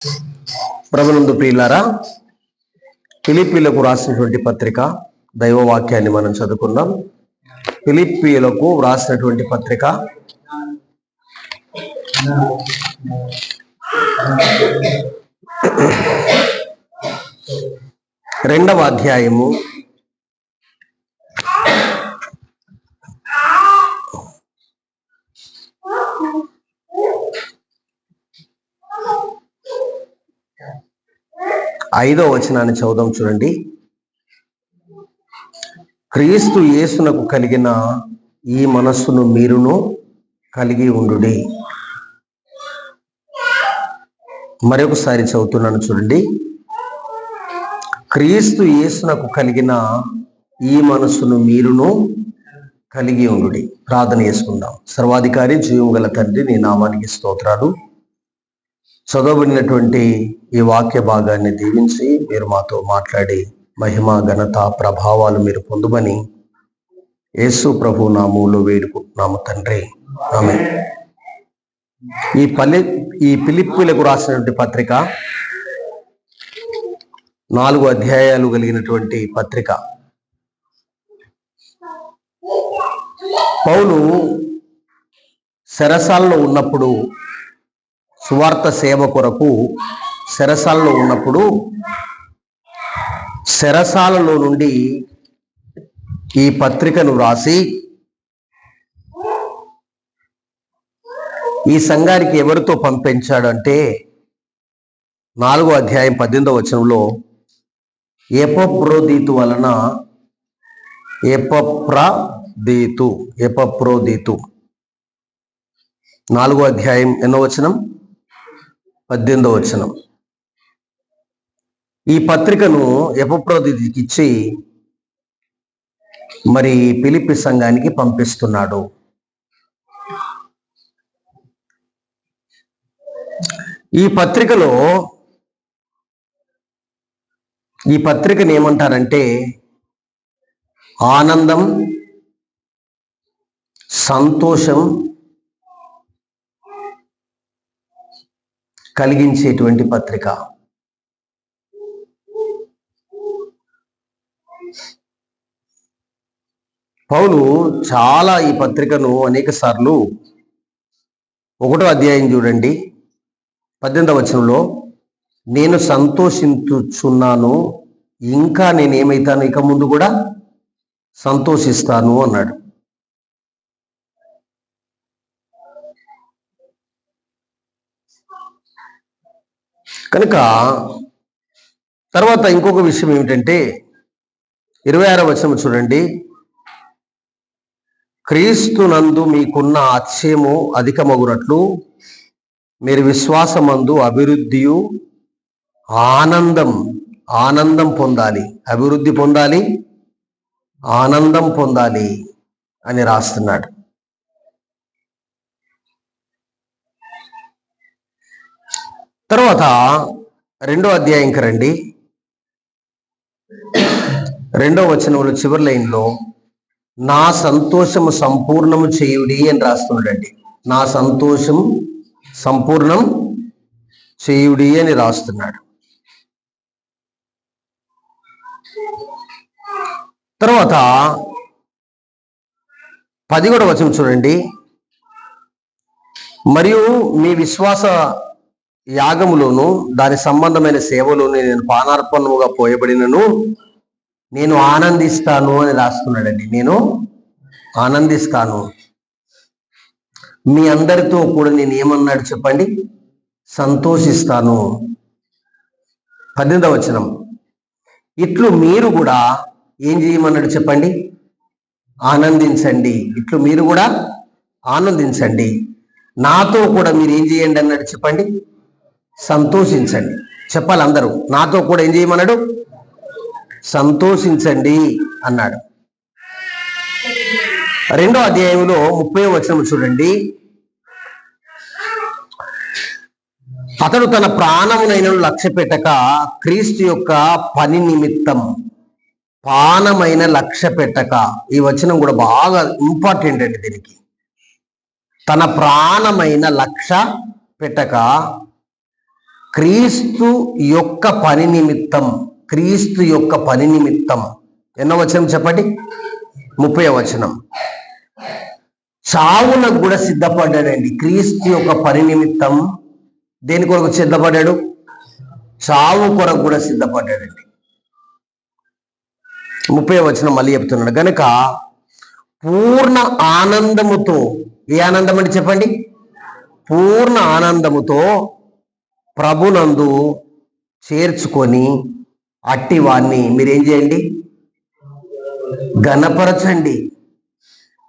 ప్రభునందు ప్రియులారా, ఫిలిప్పీలకు రాసినటువంటి పత్రిక దైవవాక్యాన్ని మనం చదువుకుందాం. ఫిలిప్పీలకు రాసినటువంటి పత్రిక 2వ అధ్యాయము 5వ వచనాన్ని చదువుదాం. చూడండి. క్రీస్తు యేసునకు కలిగిన ఈ మనస్సును మీరును కలిగి ఉండుడి. మరొకసారి చదువుతున్నాను, చూడండి. క్రీస్తు యేసునకు కలిగిన ఈ మనస్సును మీరును కలిగి ఉండుడి. ప్రార్థన చేసుకుందాం. సర్వాధికారి జీవం గల తండ్రి, నీ నామానికి స్తోత్రాలు. చదవబడినటువంటి ఈ వాక్య భాగాన్ని దీవించి మీరు మాతో మాట్లాడి మహిమ, ఘనత, ప్రభావాలు మీరు పొందుమని యేసు ప్రభు నామములో వేడుకుంటున్నాము తండ్రి, ఆమేన్. ఈ ఫిలిప్పీలకు రాసినటువంటి పత్రిక 4 అధ్యాయాలు కలిగినటువంటి పత్రిక. పౌలు చెరసాలలో ఉన్నప్పుడు, సువార్త సేవ కొరకు చెరసాలలో ఉన్నప్పుడు, చెరసాలలో నుండి ఈ పత్రికను వ్రాసి ఈ సంఘానికి ఎవరితో పంపించాడు అంటే 4వ అధ్యాయం 18వ వచనంలో ఎపఫ్రోదీతు వలన, ఎపఫ్రోదీతు 4వ అధ్యాయం ఎన్నో వచనం? 18వ వచనం. ఈ పత్రికను ఎపఫ్రోదీతుకి ఇచ్చి మరి ఫిలిప్పీ సంఘానికి పంపిస్తున్నాడు. ఈ పత్రికను ఏమంటారంటే ఆనందం, సంతోషం కలిగించేటువంటి పత్రిక. పౌలు చాలా ఈ పత్రికను అనేక సార్లు 1వ అధ్యాయం చూడండి, 18వ వచనంలో నేను సంతోషించుచున్నాను, ఇంకా నేనేమైతాను, ఇక ముందు కూడా సంతోషిస్తాను అన్నాడు. కనుక తర్వాత ఇంకొక విషయం ఏమిటంటే 26వ వచనం చూడండి. క్రీస్తునందు మీకున్న అతిశయము అధికమగునట్లు మీరు విశ్వాసమందు అభివృద్ధియు ఆనందం పొందాలి. అభివృద్ధి పొందాలి, ఆనందం పొందాలి అని రాస్తున్నాడు. తర్వాత 2వ అధ్యాయంకి రండి. 2వ వచనంలో చివరి లైన్లో నా సంతోషము సంపూర్ణము చేయుడి అని రాస్తున్నాడండి. నా సంతోషం సంపూర్ణం చేయుడి అని రాస్తున్నాడు. తర్వాత 11వ వచనం చూడండి. మరియు మీ విశ్వాస యాగములోను దాని సంబంధమైన సేవలోను నేను పానార్పణముగా పోయబడినను నేను ఆనందిస్తాను అని రాస్తున్నాడండి. నేను ఆనందిస్తాను. మీ అందరితో కూడా నేను ఏమన్నాడు చెప్పండి? సంతోషిస్తాను. 18వ వచనం ఇట్లు మీరు కూడా ఏం చేయమన్నాడు చెప్పండి? ఆనందించండి. ఇట్లు మీరు కూడా ఆనందించండి. నాతో కూడా మీరు ఏం చేయండి అన్నాడు చెప్పండి? సంతోషించండి. చెప్పాలి అందరూ. నాతో కూడా ఏం చేయమన్నాడు? సంతోషించండి అన్నాడు. 2వ అధ్యాయంలో 30వ వచనం చూడండి. అతడు తన ప్రాణమునైన లక్ష్య పెట్టక క్రీస్తు యొక్క పని నిమిత్తం, పానమైన లక్ష్య పెట్టక. ఈ వచనం కూడా బాగా ఇంపార్టెంట్ అండి దీనికి. తన ప్రాణమైన లక్ష్య పెట్టక క్రీస్తు యొక్క పని నిమిత్తం, క్రీస్తు యొక్క పని నిమిత్తం ఎన్నో వచనం చెప్పండి, 30వ వచనం. చావునకు కూడా సిద్ధపడ్డాడండి. క్రీస్తు యొక్క పని నిమిత్తం దేని కొరకు సిద్ధపడ్డాడు? చావు కొరకు కూడా సిద్ధపడ్డాడండి. 30వ వచనం మళ్ళీ చెప్తున్నాడు. కనుక పూర్ణ ఆనందముతో, ఏ ఆనందం అంటే చెప్పండి? పూర్ణ ఆనందముతో ప్రభునందు చేర్చుకొని అట్టి వాణ్ణి మీరేం చేయండి? ఘనపరచండి.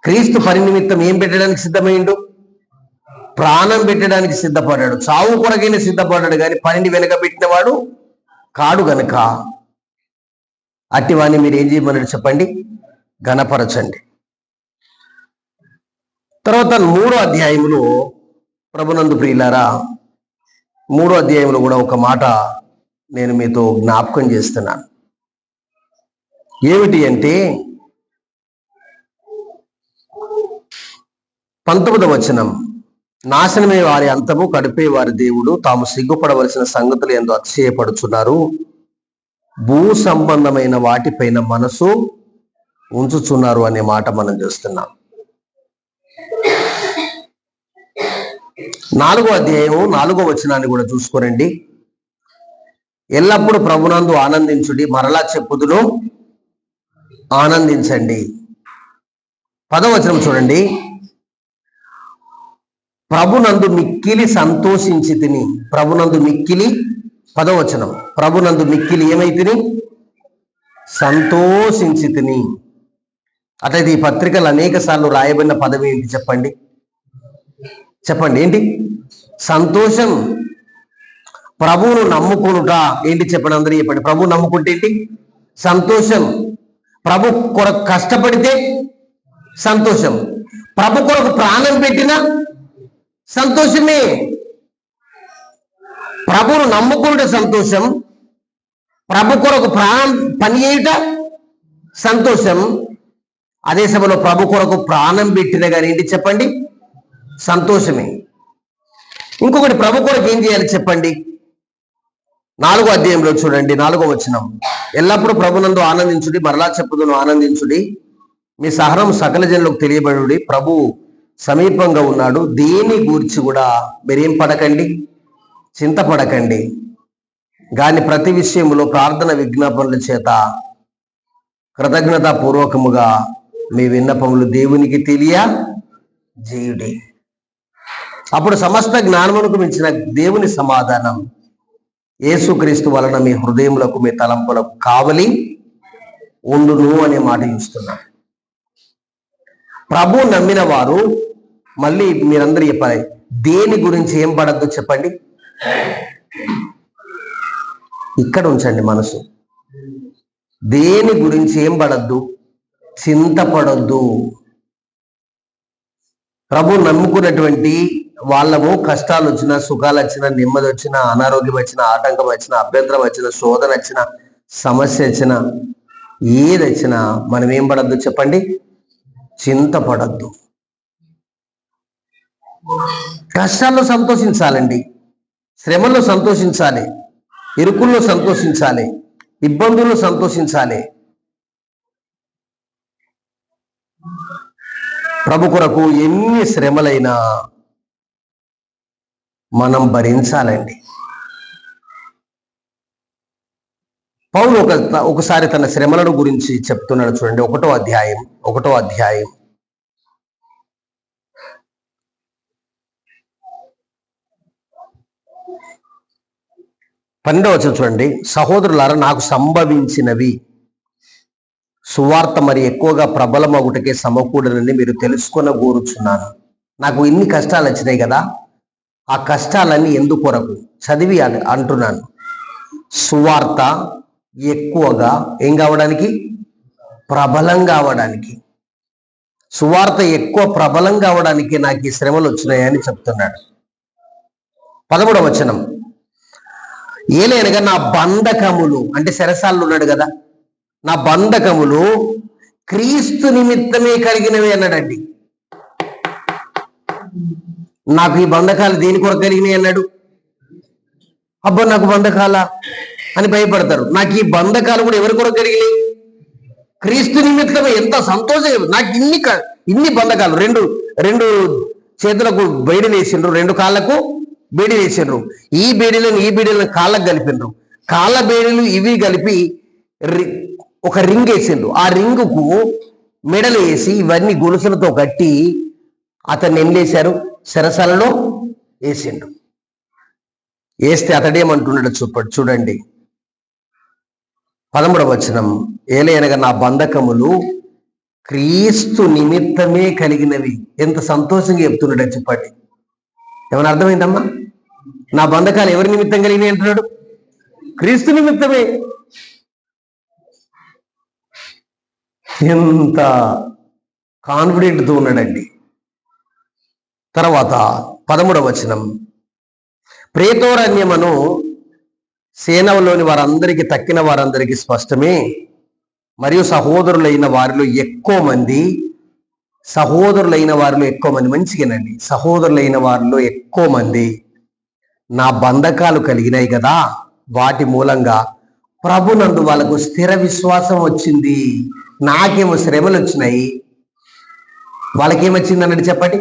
క్రీస్తు పని నిమిత్తం ఏం పెట్టడానికి సిద్ధమైండు? ప్రాణం పెట్టడానికి సిద్ధపడ్డాడు. చావు కొరకైనా సిద్ధపడ్డాడు, కానీ పనిని వెనకబెట్టినవాడు కాడు. గనుక అట్టి వాణ్ణి మీరు ఏం చేయమన్నాడు చెప్పండి? ఘనపరచండి. తర్వాత 3వ అధ్యాయంలో ప్రభునందు ప్రియులారా, 3వ అధ్యాయంలో కూడా ఒక మాట నేను మీతో జ్ఞాపకం చేస్తున్నాను. ఏమిటి అంటే 19వ వచనం, నాశనమే వారి అంతము, కడిపే వారి దేవుడు, తాము సిగ్గుపడవలసిన సంగతులు ఎంతో అతిశయపడుచున్నారు, భూ సంబంధమైన వాటిపైన మనసు ఉంచుచున్నారు అనే మాట మనం చూస్తున్నాం. 4వ అధ్యాయం 4వ వచనాన్ని కూడా చూసుకోరండి. ఎల్లప్పుడూ ప్రభునందు ఆనందించుడి, మరలా చెప్పుదును ఆనందించండి. 10వ వచనం చూడండి, ప్రభునందు మిక్కిలి సంతోషించి తిని. ప్రభునందు మిక్కిలి, 10వ వచనం, ప్రభునందు మిక్కిలి ఏమైతిని? సంతోషించి తిని. అట్లయితే ఈ పత్రికలు అనేక సార్లు రాయబడిన పదవి ఏంటి చెప్పండి? చెప్పండి, ఏంటి? సంతోషం. ప్రభువును నమ్ముకునుట ఏంటి చెప్పండి? అందరూ చెప్పండి. ప్రభువు నమ్ముకుంటే ఏంటి? సంతోషం. ప్రభు కొరకు కష్టపడితే సంతోషం. ప్రభు కొరకు ప్రాణం పెట్టిన సంతోషమే. ప్రభువును నమ్ముకుంటే సంతోషం, ప్రభు కొరకు ప్రాణం పని చేయుట సంతోషం. అదే సమయంలో ప్రభు కొరకు ప్రాణం పెట్టిన కానీ ఏంటి చెప్పండి? సంతోషమే. ఇంకొకటి, ప్రభు కొరకు ఏం చేయాలి చెప్పండి? 4వ అధ్యాయంలో చూడండి, 4వ వచనం, ఎల్లప్పుడూ ప్రభునందు ఆనందించుడి, మరలా చెప్పుదును ఆనందించుడి, మీ సహనం సకల జనులకు తెలియబడుడి, ప్రభు సమీపంగా ఉన్నాడు, దేని గూర్చి కూడా మీరేం పడకండి, చింతపడకండి, కానీ ప్రతి విషయంలో ప్రార్థన విజ్ఞాపనల చేత కృతజ్ఞతాపూర్వకముగా మీ విన్నపములు దేవునికి తెలియజేయుడి. అప్పుడు సమస్త జ్ఞానమునకు మించిన దేవుని సమాధానం యేసుక్రీస్తు వలన మీ హృదయములకు, మీ తలంపులకు కావలి ఉండును అనే మాట చూస్తున్నాం. ప్రభు నమ్మిన వారు, మళ్ళీ మీరందరూ చెప్పాలి, దేని గురించి ఏం పడద్దు చెప్పండి? ఇక్కడ ఉంచండి మనసు. దేని గురించి ఏం పడద్దు? చింతపడద్దు. ప్రభు నమ్ముకున్నటువంటి వాళ్ళము కష్టాలు వచ్చినా, సుఖాలు వచ్చినా, నెమ్మది వచ్చినా, అనారోగ్యం వచ్చినా, ఆటంకం వచ్చినా, అభ్యంతరం వచ్చినా, శోధన వచ్చినా, సమస్య వచ్చినా, ఏది వచ్చినా మనం ఏం పడద్దు చెప్పండి? చింతపడద్దు. కష్టాల్లో సంతోషించాలండి, శ్రమల్లో సంతోషించాలి, ఇరుకుల్లో సంతోషించాలి, ఇబ్బందుల్లో సంతోషించాలి. ప్రభు కొరకు ఎన్ని శ్రమలైనా మనం భరించాలండి. పౌలు ఒకసారి తన శ్రమలను గురించి చెప్తున్నాడు చూడండి. 1వ అధ్యాయం 12వ వచనం చూడండి. సహోదరులారా, నాకు సంభవించినవి సువార్త మరి ఎక్కువగా ప్రబలమగుటకే సమకూడనని మీరు తెలుసుకొని కోరుచున్నాను. నాకు ఇన్ని కష్టాలు వచ్చినాయి కదా, ఆ కష్టాలన్నీ ఎందుకొరకు చదివి అంటున్నాను. సువార్త ఎక్కువగా ఏం కావడానికి? ప్రబలం కావడానికి. సువార్త ఎక్కువ ప్రబలం కావడానికి నాకు ఈ శ్రమలు వచ్చినాయని చెప్తున్నాడు. 13వ వచనం, ఏలైనగా నా బంధకములు, అంటే చెరసాల్లో ఉన్నాడు కదా, నా బంధకములు క్రీస్తు నిమిత్తమే కలిగినవి అన్నాడండి. నాకు ఈ బంధకాలు దేని కొరకు కలిగినాయి అన్నాడు? అబ్బో నాకు బంధకాల అని భయపడతారు. నాకు ఈ బంధకాలు కూడా ఎవరి కొరకు కలిగినాయి? క్రీస్తు నిమిత్తమే. ఎంత సంతోషం! నాకు ఇన్ని బంధకాలు. రెండు చేతులకు బేడీలు వేసిండ్రు, 2 కాళ్ళకు బేడీలు వేసిండ్రు. ఈ బేడీలను కాళ్ళకు కలిపిండ్రు. కాళ్ళ బేడీలు ఇవి కలిపి ఒక రింగ్ వేసిండ్రు. ఆ రింగుకు మెడలు వేసి ఇవన్నీ గొలుసులతో కట్టి అతన్ని ఏం చేశారు? చెరసాలలో వేసిండు. వేస్తే అతడేమంటున్నాడు చూడండి 13వ వచనం. ఏలయనగా నా బంధకములు క్రీస్తు నిమిత్తమే కలిగినవి. ఎంత సంతోషంగా చెప్తున్నాడు చెప్పండి. ఏమైనా అర్థమైందమ్మా? నా బంధకాలు ఎవరి నిమిత్తం కలిగినాయి అంటున్నాడు? క్రీస్తు నిమిత్తమే. ఎంత కాన్ఫిడెంట్తో ఉన్నాడండి. తర్వాత 13వ వచనం. ప్రేతోరణ్యమును సేనలోని వారందరికీ తక్కిన వారందరికీ స్పష్టమే, మరియు సహోదరులైన వారిలో ఎక్కువ మంది మంచిగానండి. సహోదరులైన వారిలో ఎక్కువ మంది నా బంధకాలు కలిగినాయి కదా, వాటి మూలంగా ప్రభునందు వాళ్ళకు స్థిర విశ్వాసం వచ్చింది. నాకేమో శ్రమలు వచ్చినాయి, వాళ్ళకేమొచ్చింది అన్నట్టు చెప్పండి.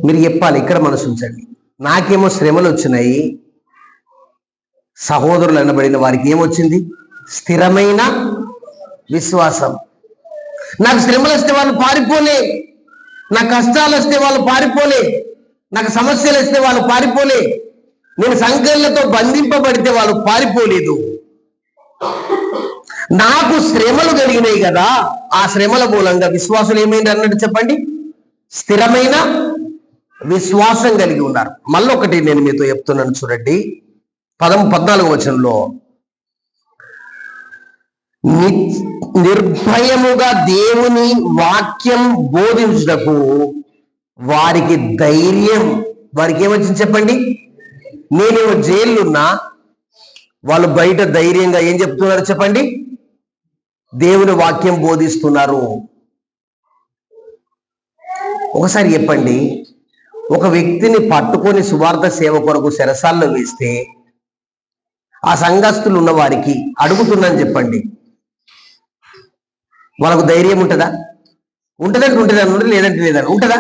మీరు చెప్పాలి, ఇక్కడ మనసు ఉంచండి. నాకేమో శ్రమలు వచ్చినాయి, సహోదరులు అనబడిన వారికి ఏమొచ్చింది? స్థిరమైన విశ్వాసం. నాకు శ్రమలు వస్తే వాళ్ళు పారిపోలే, నాకు కష్టాలు వస్తే వాళ్ళు పారిపోలే, నాకు సమస్యలు వస్తే వాళ్ళు పారిపోలే, నేను సంఖ్యలతో బంధింపబడితే వాళ్ళు పారిపోలేదు. నాకు శ్రమలు కలిగినాయి కదా, ఆ శ్రమల మూలంగా విశ్వాసం ఏమైంది అన్నట్టు చెప్పండి? స్థిరమైన విశ్వాసం కలిగి ఉన్నారు. మళ్ళొకటి నేను మీతో చెప్తున్నాను చూడండి 14వ వచనంలో. నిర్భయముగా దేవుని వాక్యం బోధించుటకు వారికి ధైర్యం. వారికి ఏమొచ్చింది చెప్పండి? నేనేమో జైలున్నా, వాళ్ళు బయట ధైర్యంగా ఏం చెప్తున్నారు చెప్పండి? దేవుని వాక్యం బోధిస్తున్నారు. ఒకసారి చెప్పండి, ఒక వ్యక్తిని పట్టుకొని సువార్త సేవ కొరకు చెరసాల్లో వేస్తే ఆ సంఘస్థులు ఉన్న వారికి అడుగుతున్నాను చెప్పండి, వాళ్ళకు ధైర్యం ఉంటుందా? ఉంటుందంటే ఉంటుందని, లేదంటే లేదని ఉంటుందా?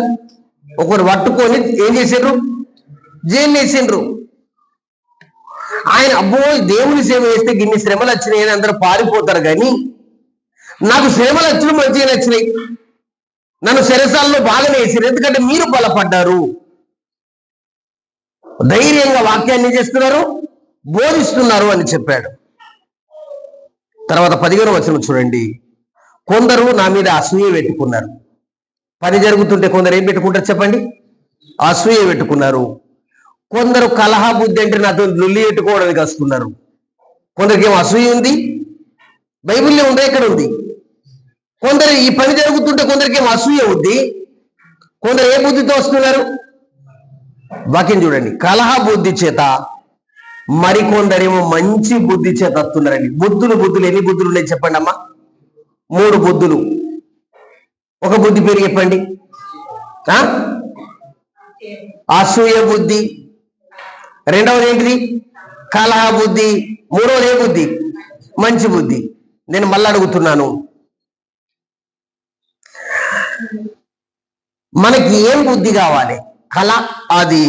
ఒకరు పట్టుకొని ఏం చేసిండ్రు? జైలు వేసిండ్రు. ఆయన అబ్బో దేవుని సేవ చేస్తే గిన్ని శ్రమలు వచ్చినాయి అని అందరూ పారిపోతారు. కానీ నాకు శ్రమలు వచ్చినాయి, మంచిగా నచ్చినాయి, నన్ను చెరసాల్లో బాగానే వేసారు. ఎందుకంటే మీరు బలపడ్డారు, ధైర్యంగా వాక్యాన్ని చేస్తున్నారు, బోధిస్తున్నారు అని చెప్పాడు. తర్వాత 15వ వచనం చూడండి. కొందరు నా మీద అసూయ పెట్టుకున్నారు. పని జరుగుతుంటే కొందరు ఏం పెట్టుకుంటారు చెప్పండి? అసూయ పెట్టుకున్నారు. కొందరు కలహ బుద్ధి అంటే నాతో లొల్లి పెట్టుకోవడానికి వస్తున్నారు. కొందరికి ఏమో అసూయ ఉంది, బైబిల్లో ఉందా? ఎక్కడ ఉంది? కొందరు ఈ పని జరుగుతుంటే కొందరికి ఏమో అసూయ ఉంది. కొందరు ఏ బుద్ధితో వస్తున్నారు? వాక్యం చూడండి. కలహ బుద్ధి చేత, మరికొందరేమో మంచి బుద్ధి చేత వస్తున్నారండి. బుద్ధులు ఎన్ని బుద్ధులు ఉన్నాయి చెప్పండి అమ్మా? 3 బుద్ధులు. ఒక బుద్ధి పేరు చెప్పండి. అసూయ బుద్ధి. రెండవది ఏంటిది? కలహ బుద్ధి. మూడవది ఏ బుద్ధి? మంచి బుద్ధి. నేను మళ్ళీ అడుగుతున్నాను, మనకి ఏం బుద్ధి కావాలి? అది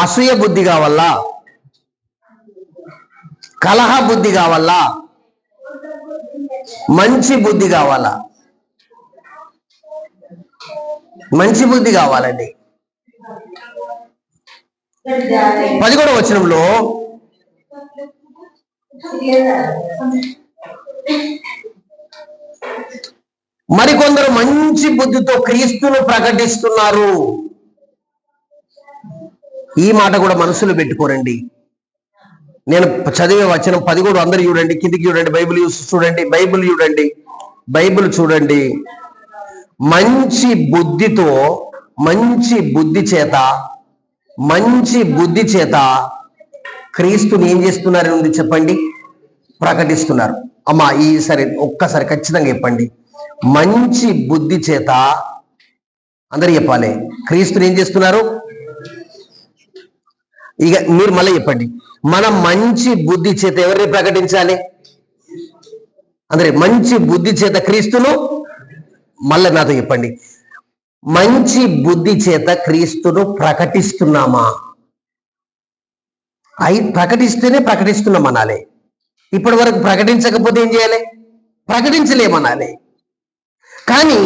అసూయ బుద్ధి కావాలా? కలహ బుద్ధి కావాలా? మంచి బుద్ధి కావాలా? మంచి బుద్ధి కావాలండి. 11వ వచనంలో మరికొందరు మంచి బుద్ధితో క్రీస్తును ప్రకటిస్తున్నారు. ఈ మాట కూడా మనసులో పెట్టుకోరండి. నేను చదివే వచనం 11 అందరు చూడండి, కిందికి చూడండి, బైబిల్ చూడండి, బైబిల్ చూడండి. మంచి బుద్ధి చేత క్రీస్తుని ఏం చేస్తున్నారని ఉంది చెప్పండి? ప్రకటిస్తున్నారు. అమ్మా ఈసారి ఒక్కసారి ఖచ్చితంగా చెప్పండి. మంచి బుద్ధి చేత, అందరు చెప్పాలి, క్రీస్తుని ఏం చేస్తున్నారు? ఇక మీరు మళ్ళీ చెప్పండి, మనం మంచి బుద్ధి చేత ఎవరిని ప్రకటించాలి? అంటే మంచి బుద్ధి చేత క్రీస్తును, మళ్ళీ నాతో చెప్పండి, మంచి బుద్ధి చేత క్రీస్తును ప్రకటిస్తున్నామా? ప్రకటిస్తేనే ప్రకటిస్తున్నాం అనాలి. ఇప్పటి వరకు ప్రకటించకపోతే ఏం చేయాలి? ప్రకటించలేమనాలి. కానీ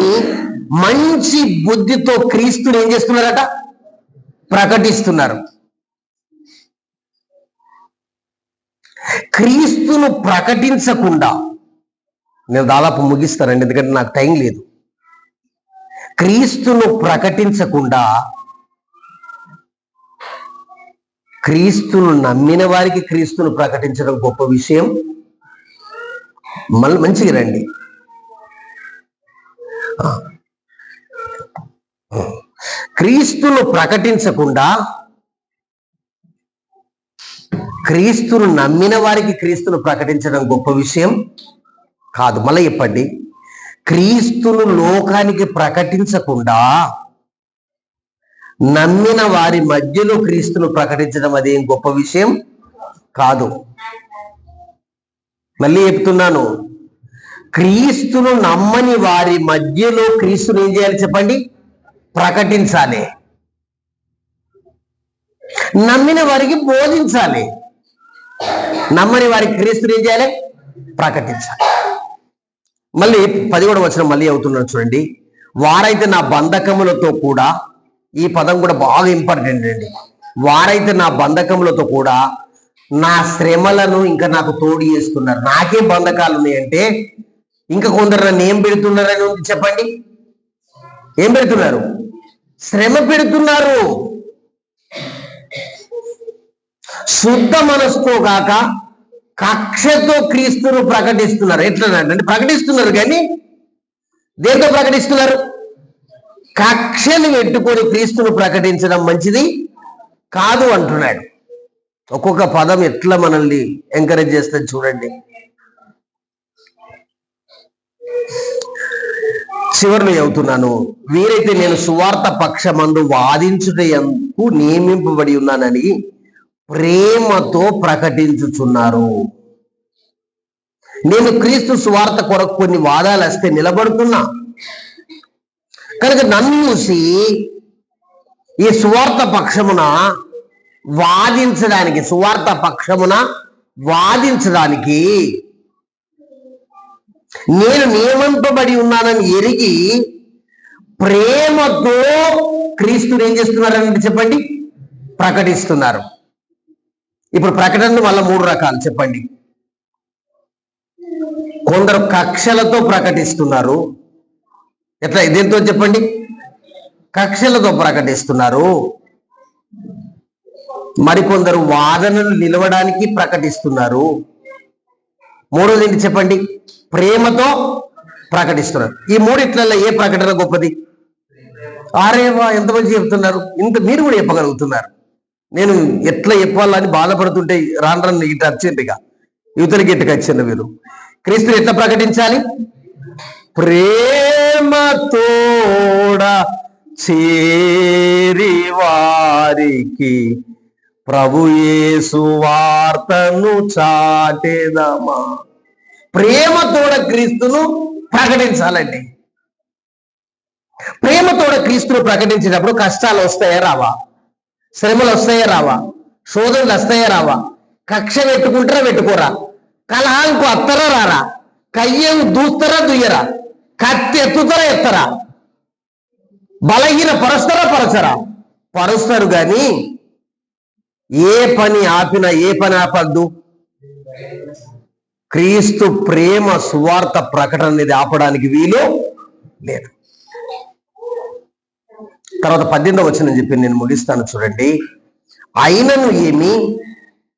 మంచి బుద్ధితో క్రీస్తుని ఏం చేస్తున్నారట? ప్రకటిస్తున్నారు. క్రీస్తును ప్రకటించకుండా, నేను దాదాపు ముగిస్తానండి ఎందుకంటే నాకు టైం లేదు. క్రీస్తును ప్రకటించకుండా క్రీస్తును నమ్మిన వారికి క్రీస్తును ప్రకటించడం గొప్ప విషయం. మళ్ళీ మంచిగా రండి. క్రీస్తును ప్రకటించకుండా క్రీస్తును నమ్మిన వారికి క్రీస్తును ప్రకటించడం గొప్ప విషయం కాదు. మళ్ళీ చెప్పండి, క్రీస్తును లోకానికి ప్రకటించకుండా నమ్మిన వారి మధ్యలో క్రీస్తును ప్రకటించడం అదేం గొప్ప విషయం కాదు. మళ్ళీ చెప్తున్నాను, క్రీస్తును నమ్మని వారి మధ్యలో క్రీస్తును ఏం చేయాలి చెప్పండి? ప్రకటించాలి. నమ్మిన వారికి బోధించాలి. నమ్మని వారికి క్రీస్తుని ఏం చేయాలి? ప్రకటించాలి. మళ్ళీ 11వ వచనం మళ్ళీ అవుతున్నాడు చూడండి, వారైతే నా బంధకములతో కూడా, ఈ పదం కూడా బాగా ఇంపార్టెంట్ అండి, వారైతే నా బంధకములతో కూడా నా శ్రమలను ఇంకా నాకు తోడు చేస్తున్నారు. నాకేం బంధకాలు ఉన్నాయంటే ఇంకా కొందరు నన్ను ఏం పెడుతున్నారని ఉంది చెప్పండి. ఏం పెడుతున్నారు? శ్రమ పెడుతున్నారు. శుద్ధ మనసుతో కాక కక్షతో క్రీస్తును ప్రకటిస్తున్నారు. ఎట్లనంటే ప్రకటిస్తున్నారు కానీ దేంతో ప్రకటిస్తున్నారు? కక్షను పెట్టుకొని క్రీస్తును ప్రకటించడం మంచిది కాదు అంటున్నాడు. ఒక్కొక్క పదం ఎట్లా మనల్ని ఎంకరేజ్ చేస్తుంది చూడండి. చివరిలో చెబుతున్నాను, వీరైతే నేను సువార్త పక్షమందు వాదించుటకు నియమింపబడి ఉన్నానని ప్రేమతో ప్రకటించుచున్నారు. నేను క్రీస్తు సువార్త కొరకు కొన్ని వాదాలు వస్తే నిలబడుతున్నా కనుక నన్ను చూసి ఈ సువార్త పక్షమున వాదించడానికి, సువార్త పక్షమున వాదించడానికి నేను నియమింపబడి ఉన్నానని ఎరిగి ప్రేమతో క్రీస్తుని ఏం చేస్తున్నారని చెప్పండి? ప్రకటిస్తున్నారు. ఇప్పుడు ప్రకటనలు వల్ల 3 రకాలు చెప్పండి. కొందరు కక్షలతో ప్రకటిస్తున్నారు. ఎట్లా? దేంతో చెప్పండి? కక్షలతో ప్రకటిస్తున్నారు. మరికొందరు వాదనలు నిలవడానికి ప్రకటిస్తున్నారు. మూడోది ఏంటి చెప్పండి? ప్రేమతో ప్రకటిస్తున్నారు. ఈ మూడిట్లలో ఏ ప్రకటన గొప్పది? ఆరేవా, ఎంతమంది చెప్తున్నారు? ఇంత మీరు కూడా చెప్పగలుగుతున్నారు. నేను ఎట్లా చెప్పాలని బాధపడుతుంటే రాను ఇటు వచ్చిందిగా యువతలకి ఇట్టుకు వచ్చింది. మీరు క్రీస్తుని ఎట్లా ప్రకటించాలి? ప్రేమతోడ చేరి వారికి ప్రభు యేసు వార్తను చాటెదమా. ప్రేమతోడ క్రీస్తును ప్రకటించాలండి. ప్రేమతోడ క్రీస్తును ప్రకటించినప్పుడు కష్టాలు వస్తాయా రావా? శ్రమలు వస్తాయా రావా? శోధనలు వస్తాయా రావా? కక్ష పెట్టుకుంటారా పెట్టుకోరా? కలహానికి అత్తరా రారా? కయ్యం దూస్తారా దుయ్యరా? కత్తి ఎత్తుతారా ఎత్తరా? బలహీన పరస్తారా పరచరా? పరుస్తారు. కానీ ఏ పని ఆపినా, ఏ పని ఆపద్దు? క్రీస్తు ప్రేమ సువార్త ప్రకటన అనేది ఆపడానికి వీలు లేదు. తర్వాత 18వ వచనం చెప్పి నేను ముగిస్తాను చూడండి. అయినను ఏమి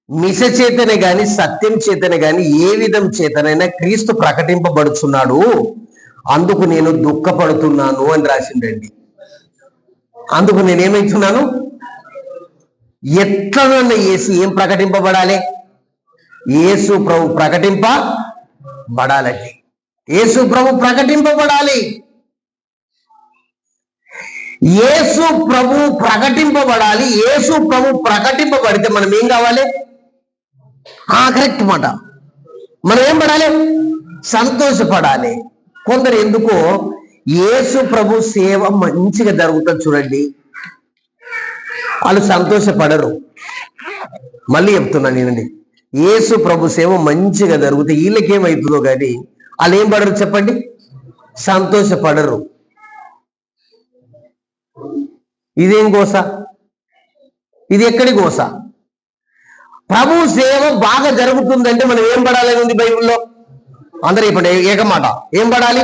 మిష చేతనే గాని సత్యం చేతనే గాని ఏ విధం చేతనైనా క్రీస్తు ప్రకటింపబడుచున్నాడు, అందుకు నేను దుఃఖపడుతున్నాను అని రాసిండండి. అందుకు నేనేమైతున్నాను? ఎట్లనన్నా యేసు ఏం ప్రకటింపబడాలి? యేసు ప్రభు ప్రకటింపబడాలండి. యేసు ప్రభు ప్రకటింపబడాలి. యేసు ప్రభు ప్రకటింపబడాలి. యేసు ప్రభు ప్రకటింపబడితే మనం ఏం కావాలి? కరెక్ట్ మాట. మనం ఏం పడాలి? సంతోషపడాలి. కొందరు ఎందుకో యేసు ప్రభు సేవ మంచిగా జరుగుతుంది చూడండి, వాళ్ళు సంతోషపడరు. మళ్ళీ చెప్తున్నాను నేనండి, యేసు ప్రభు సేవ మంచిగా జరిగితే వీళ్ళకేమవుతుందో కానీ వాళ్ళు ఏం పడరు చెప్పండి? సంతోషపడరు. ఇదేం గోస? ఇది ఎక్కడి గోస? ప్రభు సేవ బాగా జరుగుతుందంటే మనం ఏం పడాలని ఉంది బైబిల్లో? అందరూ ఇప్పుడు ఏకమాట ఏం పడాలి?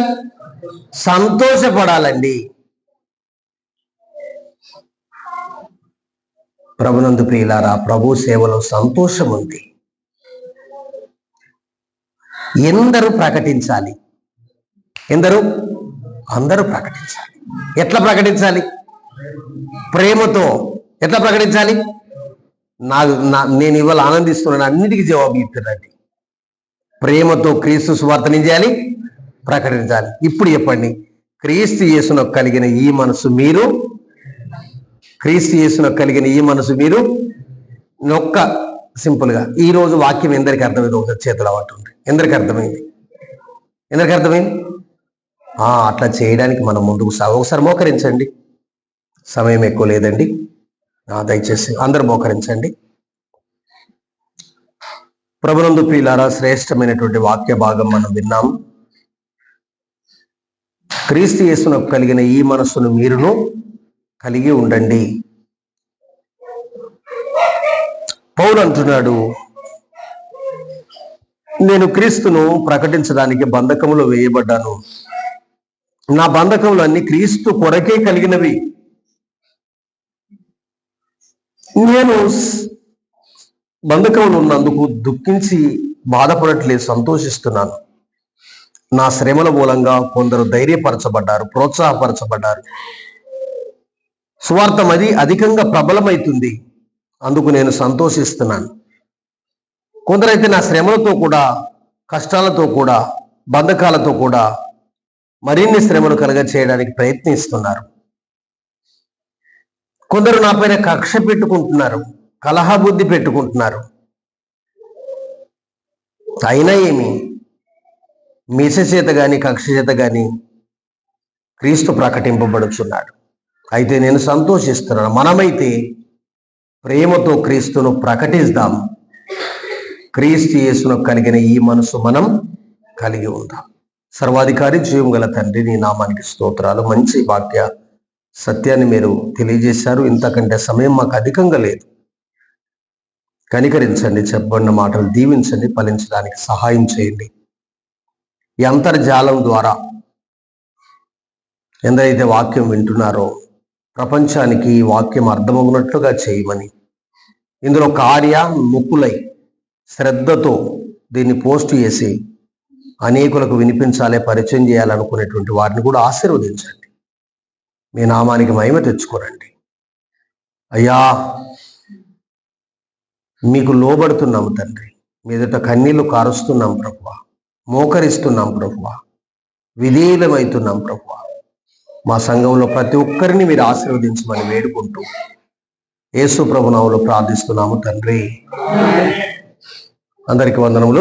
సంతోషపడాలండి. ప్రభునందు ప్రియులారా, ప్రభు సేవలో సంతోషం ఉంది. ఎందరూ ప్రకటించాలి? అందరూ ప్రకటించాలి. ఎట్లా ప్రకటించాలి? ప్రేమతో. ఎట్లా ప్రకటించాలి? నేను ఇవాళ ఆనందిస్తున్నాను, అన్నిటికీ జవాబు ఇస్తున్నానండి. ప్రేమతో క్రీస్తు సువార్తని చేయాలి, ప్రకటించాలి. ఇప్పుడు చెప్పండి, క్రీస్తు యేసునకు కలిగిన ఈ మనసు మీరు, క్రీస్తు యేసునకు కలిగిన ఈ మనసు మీరు ఒక్క సింపుల్గా ఈరోజు వాక్యం ఎందరికి అర్థమైంది? ఒకసారి చేతులు అవ్వటుంది. ఎందరికి అర్థమైంది? అట్లా చేయడానికి మనం ముందుకు ఒకసారి మోకరించండి. సమయం ఎక్కువ లేదండి, దయచేసి అందరూ మోకరించండి. ప్రభునందు ప్రియులారా, శ్రేష్టమైనటువంటి వాక్య భాగం మనం విన్నాం. క్రీస్తు యేసునకు కలిగిన ఈ మనస్సును మీరును కలిగి ఉండండి. పౌలు అంటున్నాడు, నేను క్రీస్తును ప్రకటించడానికి బంధకములో వేయబడ్డాను. నా బంధకములు అన్ని క్రీస్తు కొరకే కలిగినవి. నేను బంధకములు ఉన్నందుకు దుఃఖించి బాధపడట్లేదు, సంతోషిస్తున్నాను. నా శ్రమల మూలంగా కొందరు ధైర్యపరచబడ్డారు, ప్రోత్సాహపరచబడ్డారు. సువార్త అధికంగా ప్రబలమైతుంది, అందుకు నేను సంతోషిస్తున్నాను. కొందరైతే నా శ్రమలతో కూడా, కష్టాలతో కూడా, బంధకాలతో కూడా మరిన్ని శ్రమలు కలుగ చేయడానికి ప్రయత్నిస్తున్నారు. కొందరు నా పైన కక్ష పెట్టుకుంటున్నారు, కలహబుద్ధి పెట్టుకుంటున్నారు. అయినా ఏమి, మీస చేత గాని కక్ష చేత గాని క్రీస్తు ప్రకటింపబడుచున్నాడు. అయితే నేను సంతోషిస్తున్నాను. మనమైతే ప్రేమతో క్రీస్తును ప్రకటిస్తాం. క్రీస్తు యేసునకు కలిగిన ఈ మనసు మనం కలిగి ఉందాం. సర్వాధికారి జీవం గల తండ్రి, నీ నామానికి స్తోత్రాలు. మంచి వాక్య సత్యాన్ని మీరు తెలియజేశారు. ఇంతకంటే సమయం మాకు అధికంగా లేదు. కనికరించండి, చెప్పబడిన మాటలు దీవించండి, ఫలించడానికి సహాయం చేయండి. ఈ అంతర్జాలం ద్వారా ఎందరైతే వాక్యం వింటున్నారో ప్రపంచానికి ఈ వాక్యం అర్థమవునట్లుగా చేయమని, ఇందులో ముక్కులై శ్రద్ధతో దీన్ని పోస్ట్ చేసి అనేకులకు వినిపించాలి, పరిచయం చేయాలనుకునేటువంటి వారిని కూడా ఆశీర్వదించండి. మీ నామానికి మహిమ తెచ్చుకోరండి. అయ్యా, మీకు లోబడుతున్నాము తండ్రి, మీదట కన్నీళ్లు కారుస్తున్నాం ప్రభువా, మోకరిస్తున్నాం ప్రభువా, విధేయులమవుతున్నాం ప్రభువా. మా సంఘంలో ప్రతి ఒక్కరిని మీరు ఆశీర్వదించమని వేడుకుంటూ యేసు ప్రభు నామములో ప్రార్థిస్తున్నాము తండ్రి. అందరికీ వందనములు.